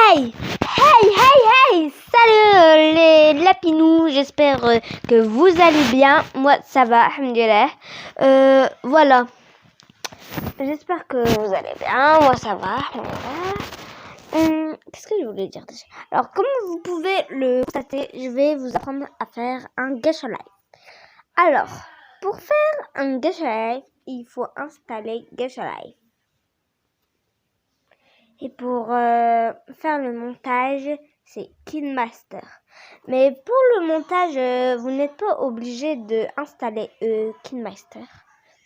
Hey! Hey! Hey! Hey! Salut les lapinous, j'espère que vous allez bien. Moi ça va, alhamdoulilah. Voilà. J'espère que vous allez bien. Moi ça va, alhamdoulilah. Qu'est-ce que je voulais dire déjà? Alors, comme vous pouvez le constater, je vais vous apprendre à faire un Gacha Live. Alors, pour faire un Gacha Live, il faut installer Gacha Live. Et pour faire le montage, c'est KineMaster. Mais pour le montage, vous n'êtes pas obligé d'installer KineMaster.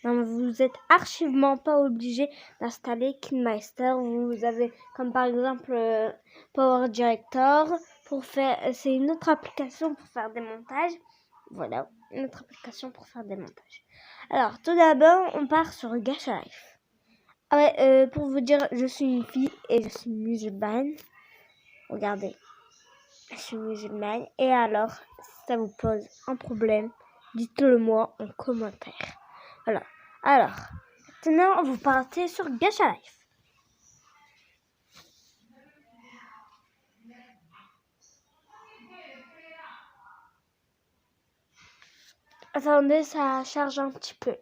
Non, vous êtes archivement pas obligé d'installer KineMaster. Vous avez comme par exemple Power Director pour faire. C'est une autre application pour faire des montages. Voilà, une autre application pour faire des montages. Alors tout d'abord, on part sur Gacha Life. Ah ouais, pour vous dire, je suis une fille et je suis musulmane. Regardez, je suis musulmane. Et alors, si ça vous pose un problème, dites-le moi en commentaire. Voilà. Alors, maintenant, vous partez sur Gacha Life. Attendez, ça charge un petit peu.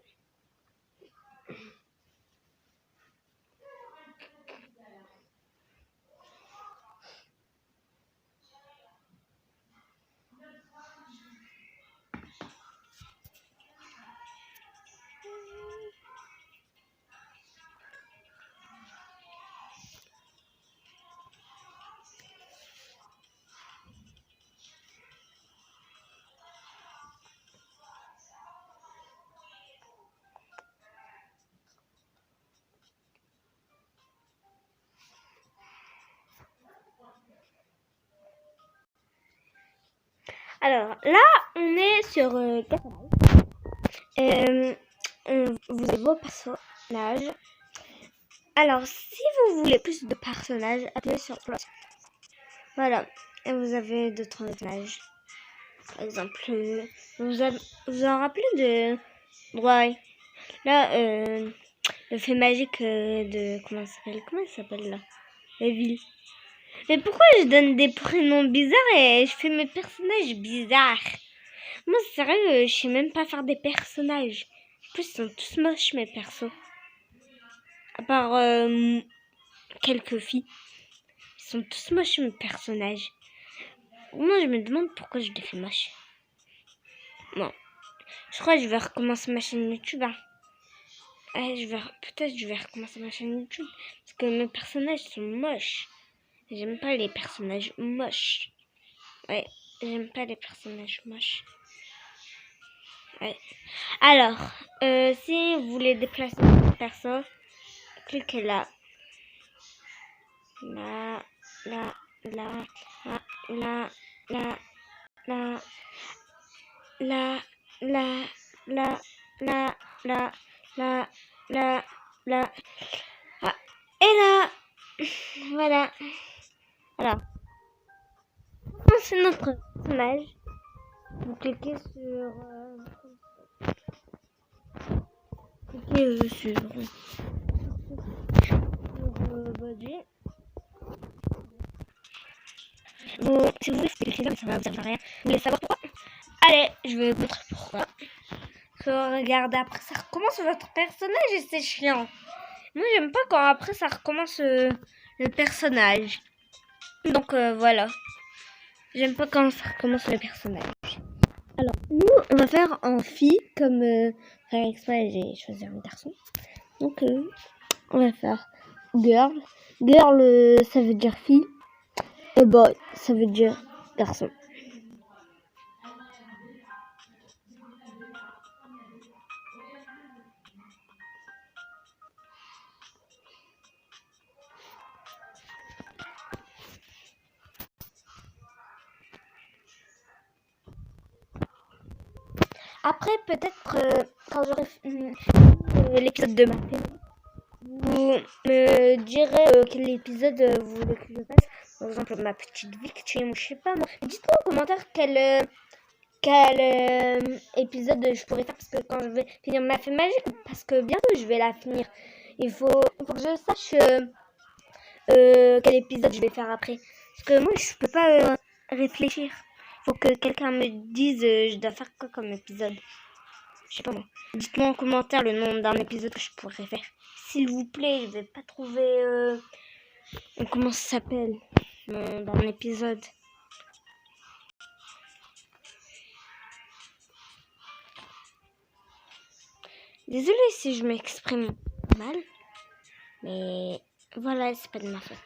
Alors, là, on est sur Gacha Life. Vous avez vos personnages. Alors, si vous voulez plus de personnages, appuyez sur plus. Voilà. Et vous avez d'autres personnages. Par exemple, vous en rappelez de... Ouais. Là, le fait magique de... Comment il s'appelle là? La ville. Mais pourquoi je donne des prénoms bizarres et je fais mes personnages bizarres? Moi, sérieux, je sais même pas faire des personnages. En plus, ils sont tous moches, mes persos. À part quelques filles. Ils sont tous moches, mes personnages. Moi, je me demande pourquoi je les fais moches. Bon. Je crois que je vais recommencer ma chaîne YouTube. Hein. Peut-être je vais recommencer ma chaîne YouTube. Parce que mes personnages sont moches. J'aime pas les personnages moches. Ouais, j'aime pas les personnages moches. Ouais. Alors, si vous voulez déplacer votre perso, cliquez là. Là, là, là, là, là, là, là, là, là, là, là, là, là, là, là. Ah, et là, voilà. Alors, c'est notre personnage. Vous cliquez sur body. Bon, si vous voulez, c'est écrit comme ça va vous servir à rien. Vous voulez savoir pourquoi? Allez, je vais vous montrer pourquoi. Regardez, après ça recommence votre personnage et c'est chiant. Moi, j'aime pas quand après ça recommence le personnage. Donc voilà. J'aime pas quand ça recommence le personnage. Alors, nous, on va faire en fille, comme faire exprès, j'ai choisi un garçon. Donc, on va faire girl. Girl, ça veut dire fille. Et boy, ça veut dire garçon. Après, peut-être, quand j'aurai fini l'épisode de ma télé, vous me direz quel épisode vous voulez que je fasse. Par exemple, ma petite victime, je sais pas moi. Dites-moi en commentaire quel épisode je pourrais faire, parce que quand je vais finir ma fée magique, parce que bientôt je vais la finir. Il faut que je sache quel épisode je vais faire après. Parce que moi, je peux pas réfléchir. Faut que quelqu'un me dise je dois faire quoi comme épisode. Je sais pas moi. Dites-moi en commentaire le nom d'un épisode que je pourrais faire. S'il vous plaît, je vais pas trouver... comment ça s'appelle d'un épisode. Désolée si je m'exprime mal. Mais voilà, c'est pas de ma faute.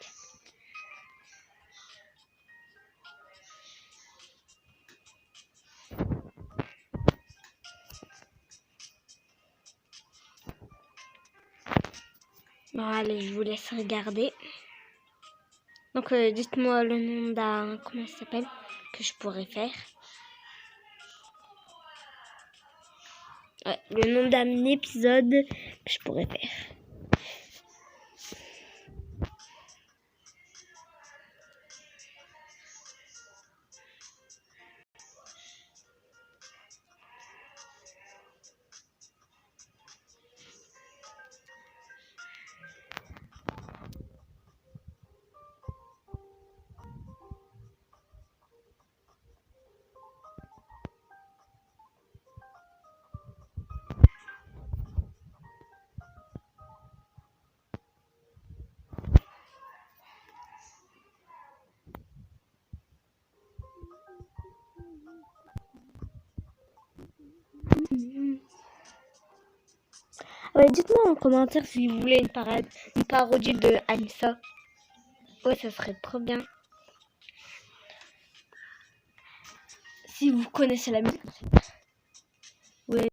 Bon, allez, je vous laisse regarder. Donc, dites-moi le nom d'un... Comment ça s'appelle que je pourrais faire. Ouais, le nom d'un épisode que je pourrais faire. Ouais, dites-moi en commentaire si vous voulez une parodie de Anissa. Ouais, ça serait trop bien. Si vous connaissez la musique. Ouais.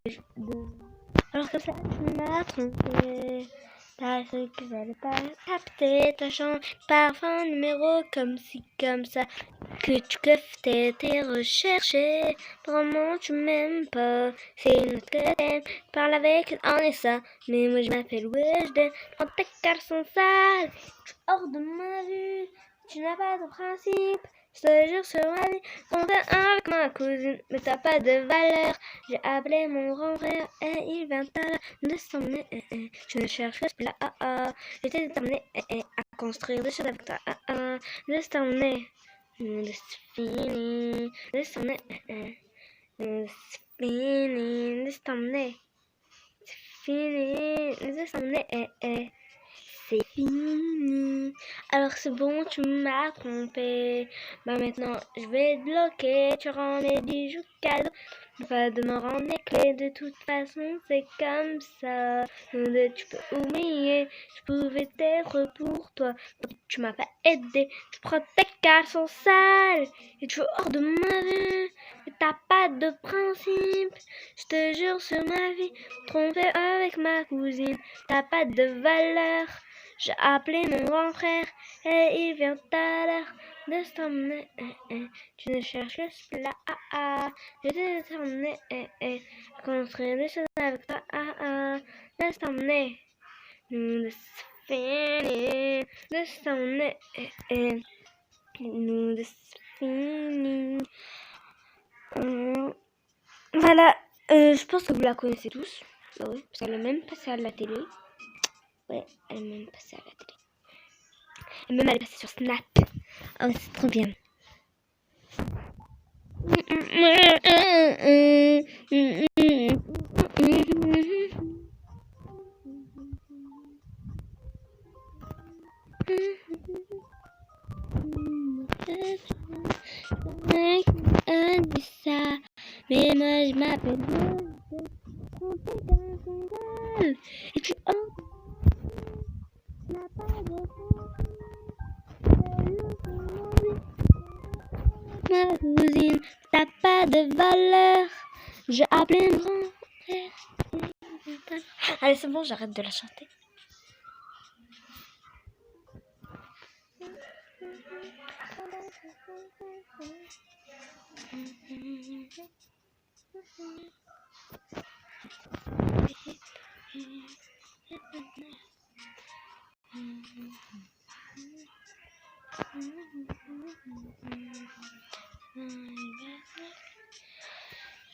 Alors que ça, tu m'as trompé. T'as cru que j'allais pas capter ta chance. Parfum numéro comme ci, comme ça. Que tu coffes tes recherché. Vraiment, tu m'aimes pas. C'est notre que t'aimes. Parle avec en et ça. Mais moi, je m'appelle Weshden. Prends tes garçons sales. Tu es hors de ma vue. Tu n'as pas de principe. Je te jure sur ma vie, on est un avec ma cousine, mais t'as pas de valeur. J'ai appelé mon grand frère et il vient à l'heure de s'emmener. Je ne cherche plus là, j'étais déterminée à construire des choses avec toi. De s'emmener, de fini, de s'emmener, de fini, de s'emmener, fini, de s'emmener. C'est fini. Alors c'est bon, tu m'as trompé. Bah maintenant, je vais te bloquer. Tu rends mes bijoux cadeaux. Pas de me rendre les clés. De toute façon, c'est comme ça. Tu peux oublier. Je pouvais être pour toi. Tu m'as pas aidé. Tu prends tes caleçons sales. Et tu es hors de ma vue. Et t'as pas de principe. Je te jure sur ma vie. Trompé avec ma cousine. T'as pas de valeur. J'ai appelé mon grand frère et il vient à l'heure de s'emmener. Tu ne cherches que là, je t'ai déterminé à construire des choses avec toi. De s'emmener, nous de finir, de s'emmener, nous de finir. Voilà, je pense que vous la connaissez tous. Bah oui, parce qu'elle est même passée à la télé. Ouais, elle est même passée à la télé. Et même elle est passée sur Snap. Oh, c'est trop bien. Ça, mais moi je m'appelle et tu n'as pas de ma cousine, t'as pas de valeur. J'ai appelé mon grand frère. Allez, c'est bon, j'arrête de la chanter.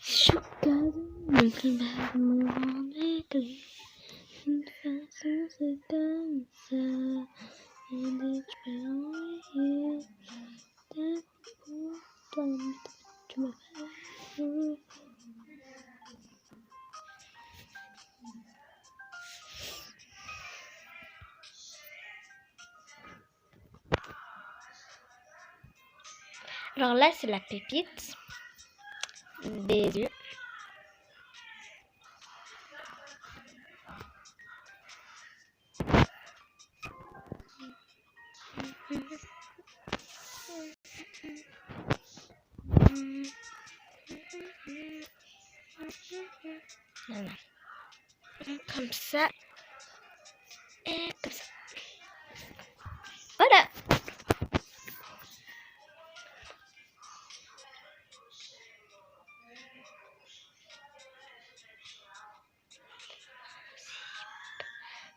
Chocado, mon plus bas me rendait clé. De toute façon, c'est comme ça. Alors là, c'est la pépite des yeux. Voilà. Comme ça. Et comme ça. Voilà.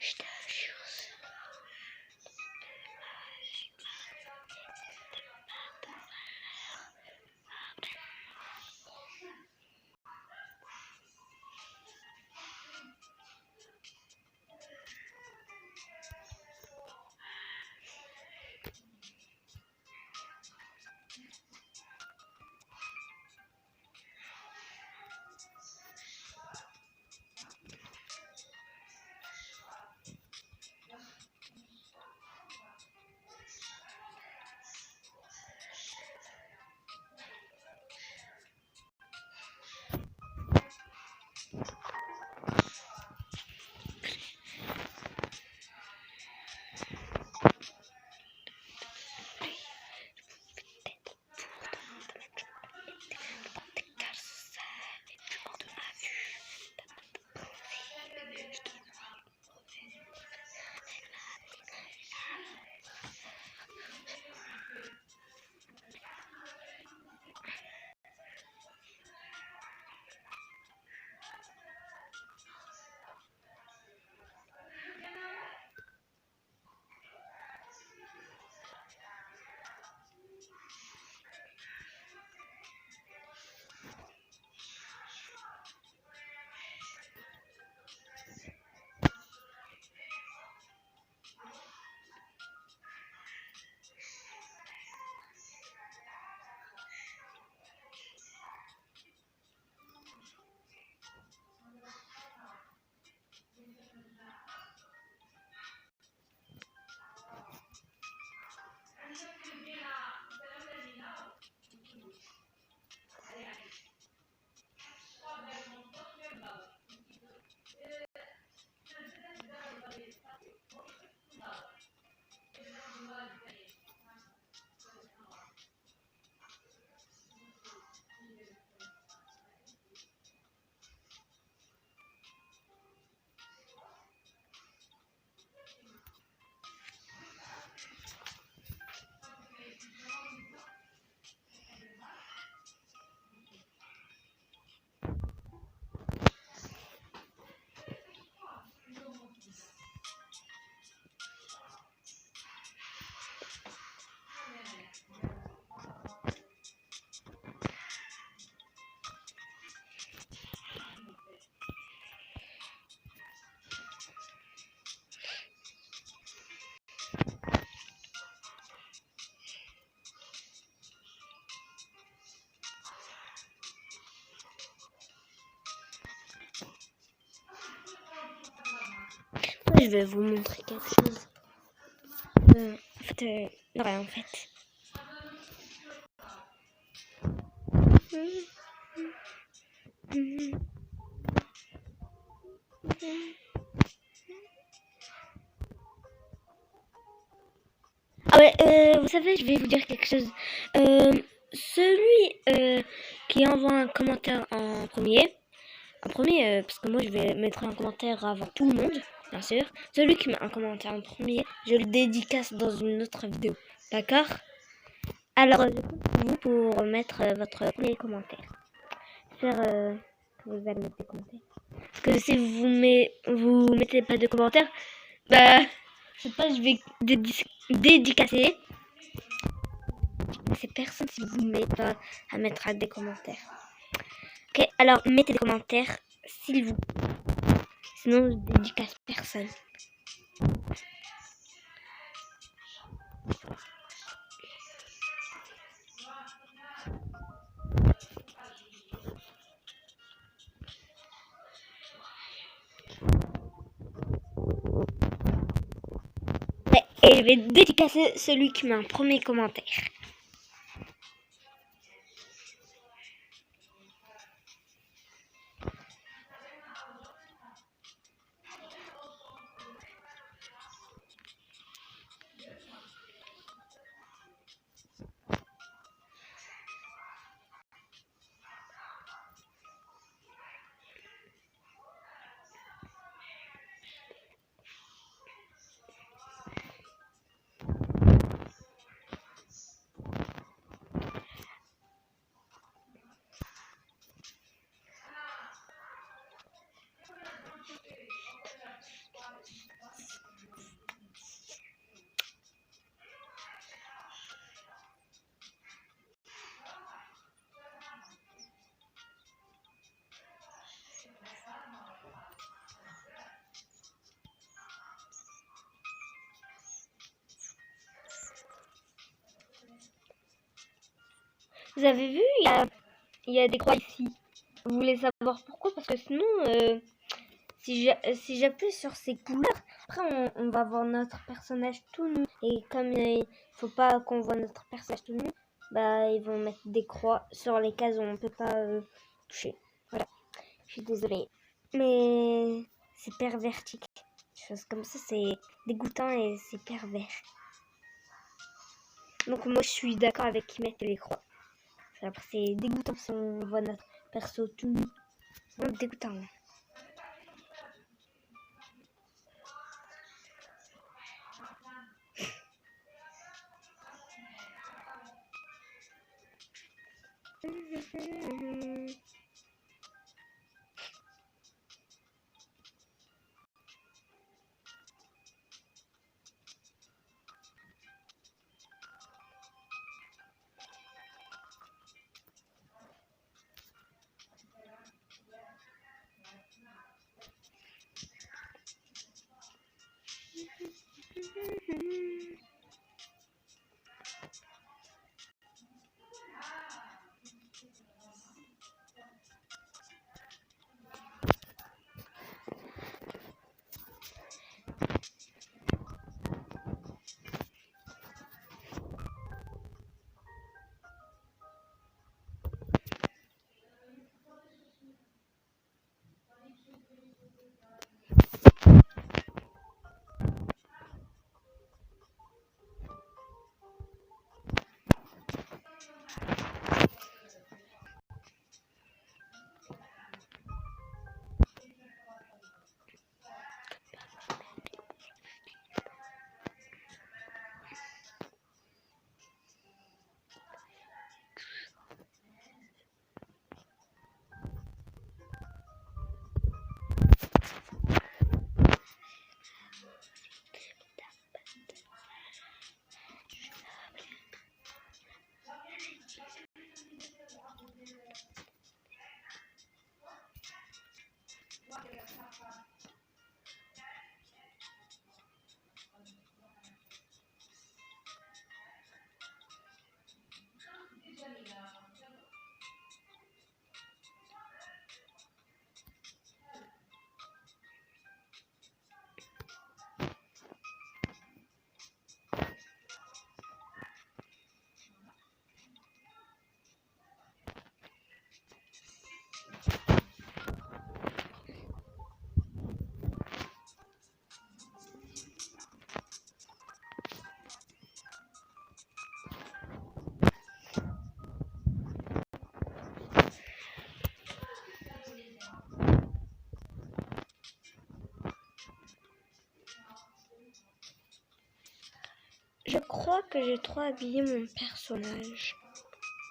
Je te jure. Je vais vous montrer quelque chose. Non, rien en fait. Ah ouais, vous savez, je vais vous dire quelque chose. Celui qui envoie un commentaire en premier, parce que moi je vais mettre un commentaire avant tout le monde, bien sûr. Celui qui met un commentaire en premier, je le dédicace dans une autre vidéo. D'accord? Alors, je compte sur vous pour mettre votre premier commentaire. Faire que vous allez mettre des commentaires. Parce que si vous mettez pas de commentaires, bah, je sais pas, je vais dédicacer ces personnes si vous ne mettez pas à mettre des commentaires. Ok, alors mettez des commentaires, s'il vous plaît. Sinon, je dédicace personne. Et je vais dédicacer celui qui met un premier commentaire. Vous avez vu, il y a des croix ici. Vous voulez savoir pourquoi? Parce que sinon, si j'appuie sur ces couleurs, après on va voir notre personnage tout nu. Et comme il faut pas qu'on voit notre personnage tout nu, bah ils vont mettre des croix sur les cases où on peut pas toucher. Voilà, je suis désolée. Mais c'est pervertique. Des choses comme ça, c'est dégoûtant et c'est pervers. Donc moi je suis d'accord avec qu'ils mettent les croix. Après c'est dégoûtant si on voit notre perso tout nu. Vraiment dégoûtant. Je crois que j'ai trop habillé mon personnage.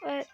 Ouais.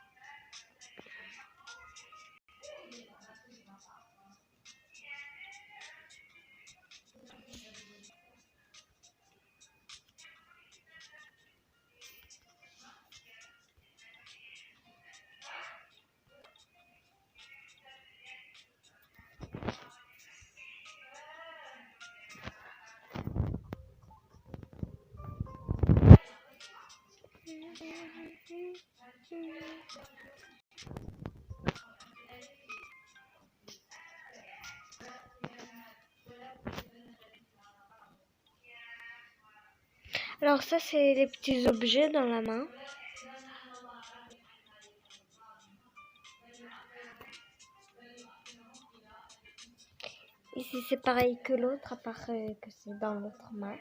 Alors ça, c'est les petits objets dans la main. Ici, c'est pareil que l'autre, à part que c'est dans l'autre main.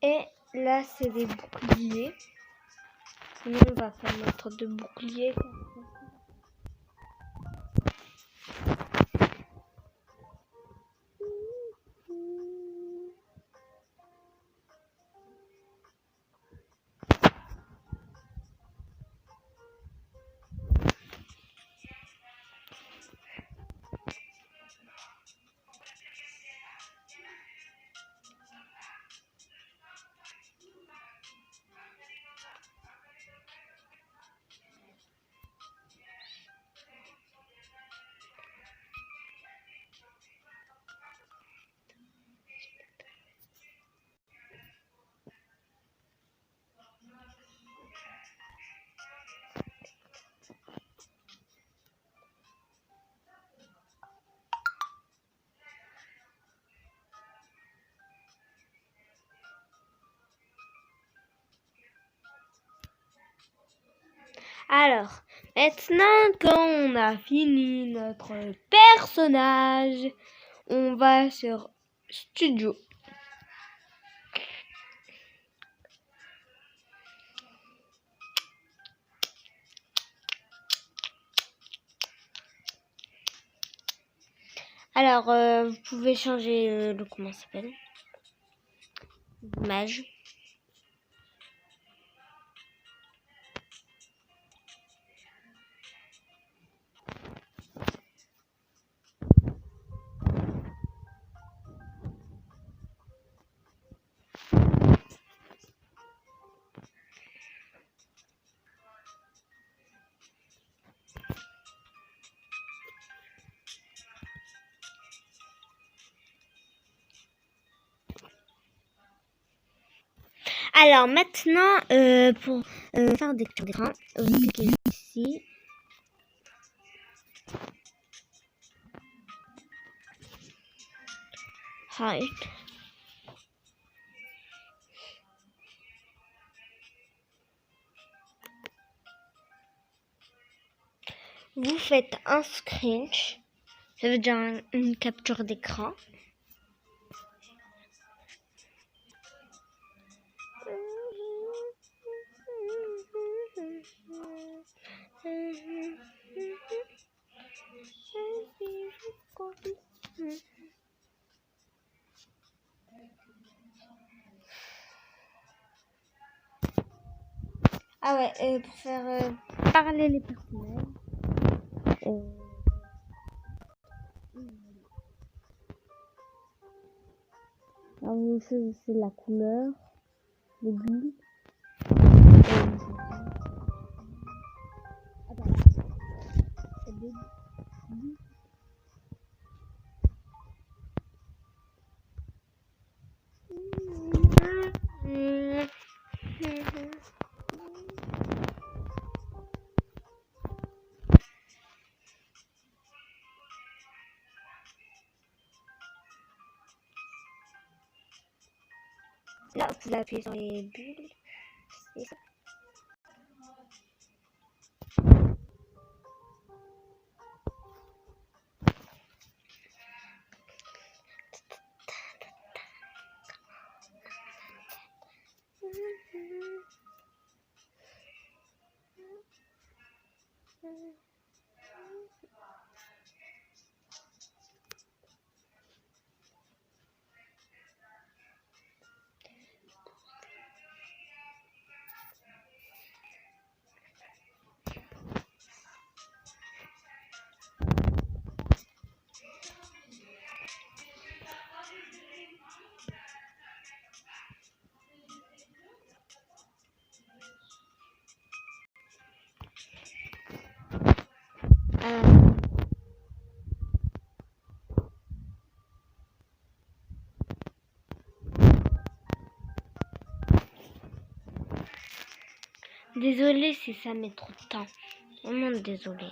Et là, c'est des boucliers. Sinon, on va faire notre deux boucliers. Alors, maintenant qu'on a fini notre personnage, on va sur Studio. Alors, vous pouvez changer le comment ça s'appelle, l'image. Alors maintenant, pour faire des captures d'écran, vous cliquez ici. Hide. Vous faites un screen, ça veut dire une capture d'écran. Ah ouais, pour faire parler les personnages. Alors vous choisissez la couleur, le goût. Là, vous pouvez appuyer sur les bulles. Et ça. Désolée si ça met trop de temps. Vraiment désolée.